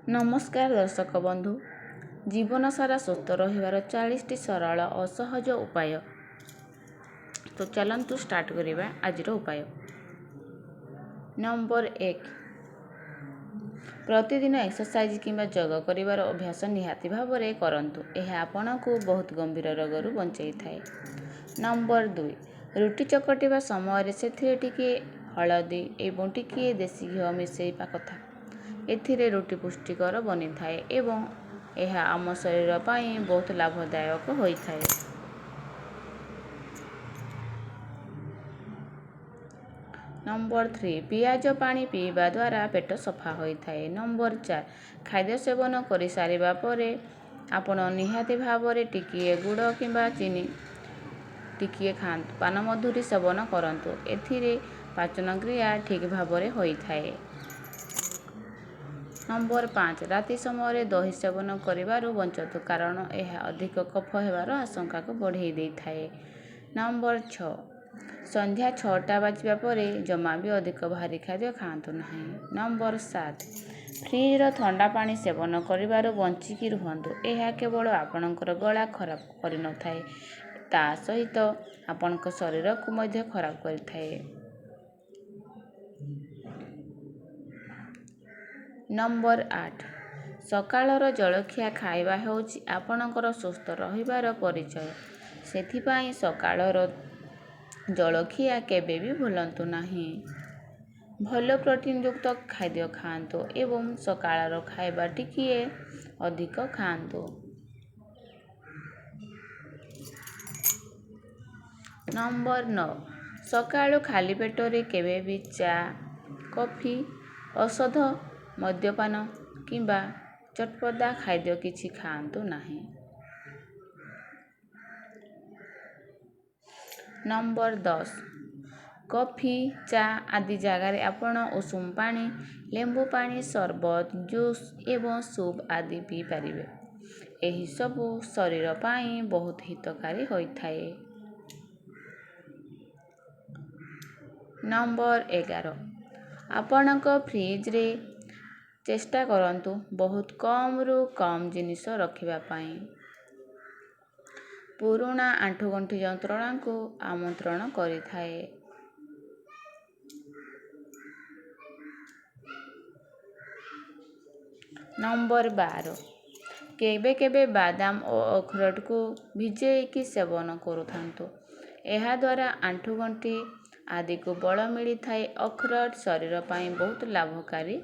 नमस्कार दर्शक बंधु जीवन सारा सुस्थ रहिबार 40टी सरल और सहज उपाय। तो चलंतु स्टार्ट करिबा आजिर उपाय। नंबर 1 प्रतिदिन एक्सरसाइज किंबा जोग करिबार अभ्यास निहाती भाबरे करंतु। यह आपनकु बहुत गंभीर रोगरु बंचाई थाए। नंबर 2 रुटी चकटिबा समय सेथिरे टिके हळदी एवं टिके देसी घी मिसेइबा कथा। एथिरे रुटी पुष्टिकर बनी थाए एवं यह आम शरीर पाई बहुत लाभदायक होई थाए। नंबर 3 पियाज पानी पीवा द्वारा पेट सफा होई थाए। नंबर 4 खाद्य सेवन करि सारिबा परे आपण निहाती भावरे टिकिए गुड़ किंबा चीनी टिकिए खांतु। पान मधुरी सेवन करंतु। एथिरे पाचन क्रिया ठीक भावरे होई थाए। नंबर 5 राति समय दही सेवन करिबारु बंचतु कारण यह अधिक कफ हेबार आशंका को बढ़ाई दे थाए। नंबर 6 संध्या 6टा बाजिबा परे जमा भी अधिक भारी खाद्य खांतु नहीं। नंबर 7 फ्रिज रो ठंडा पानी सेवन करिबारु बंचिकी रुहंतु। यह केवल आपणकर गला खराब करि न थाए ता सहित आपणक शरीर को मध्य खराब करि थाए। नंबर 8 सकाळर जलखिया खाइबा हेउची आपणकर सुस्थ रहिबार परिचय। सेथिपाई सकाळर जलखिया केबे भी भूलंतु नहीं। भल प्रोटीन युक्त खाद्य खांतु एवं सकाळर खाइबा टिकिए अधिक खांतु। नंबर 9 सकाळु खाली पेटरे केबे भी चा कॉफी औषध मद्यपान किंबा चटपटा खाद्य किछि खांतु नहीं। नंबर 10 कॉफी चा आदि जगार आपण उषुम पानी लेंबू पानी शरबत जूस एवं सूप आदि पी पारिबे। एही सबु शरीर पाई बहुत हितकारी होई थाए। नंबर 11 आपणक फ्रिज रे चेष्टा करंतु बहुत कम रु कम जिनिस रखिबा पाई। पुराना आंठुगंठी यंत्रणा को आमंत्रण करि थाए। नंबर 12 केबे केबे बादाम और अखरोट को भिजेकी सेवन करुथांतु। यह द्वारा आंठुगंठी आदि को बल मिली थाए। अखरोट शरीर पाई बहुत लाभकारी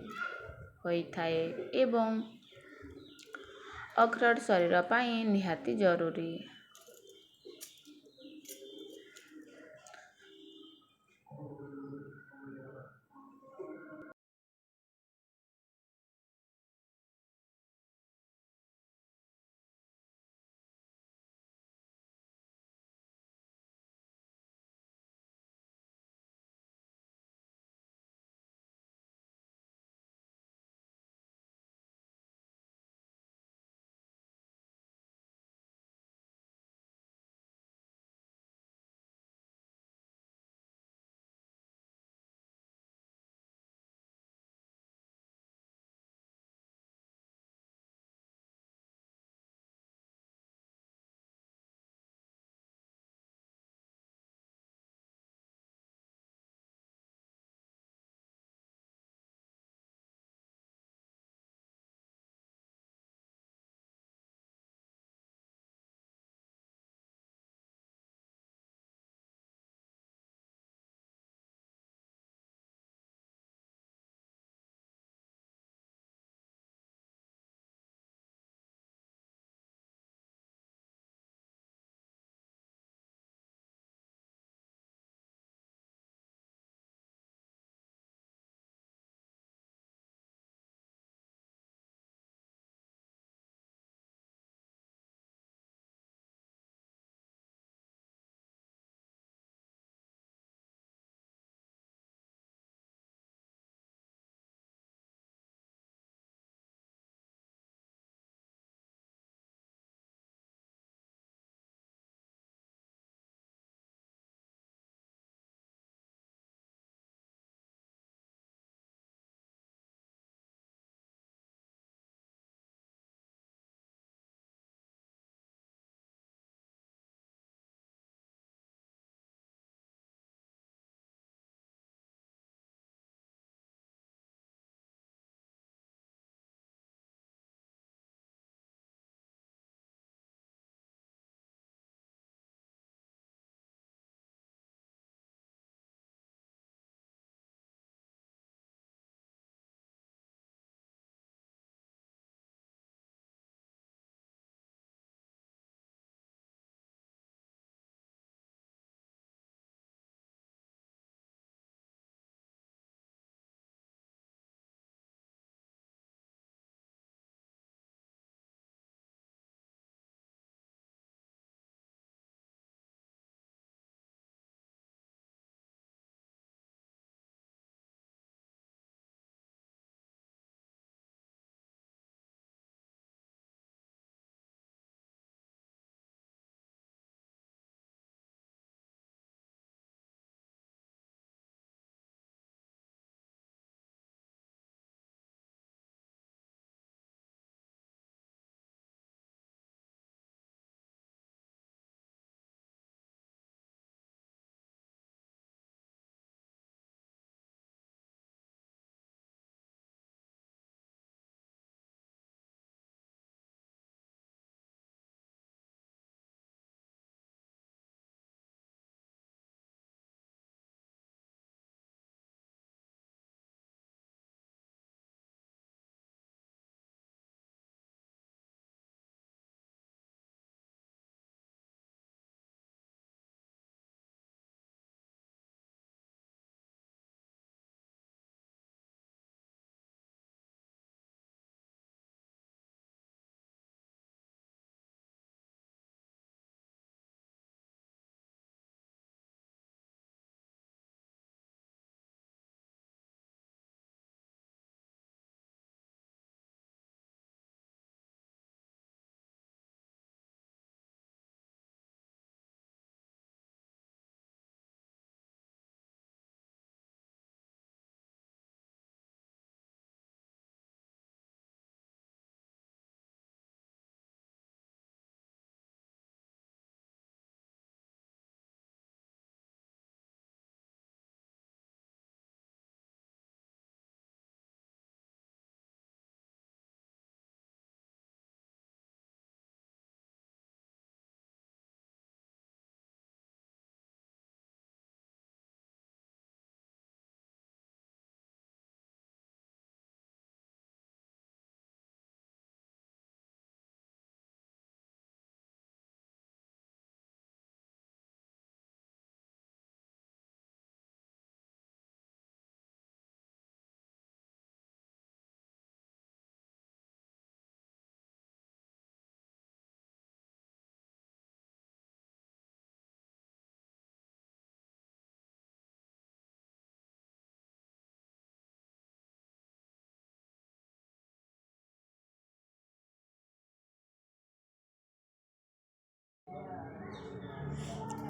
होई थाए एवं अखरोट शरीर पाई निहाती जरूरी।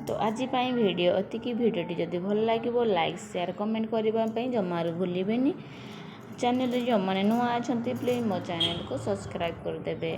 ତ ଆଜି ପାଇଁ ଭିଡ଼ିଓ ଏତିକି। ଭିଡ଼ିଓଟି ଯଦି ଭଲ ଲାଗିବ ଲାଇକ୍ ସେୟାର କମେଣ୍ଟ କରିବା ପାଇଁ ଜମାରୁ ଭୁଲିବେନି। ଚ୍ୟାନେଲରେ ଯେଉଁମାନେ ନୂଆ ଅଛନ୍ତି ପ୍ଲିଜ୍ ମୋ ଚ୍ୟାନେଲକୁ ସବସ୍କ୍ରାଇବ୍ କରିଦେବେ।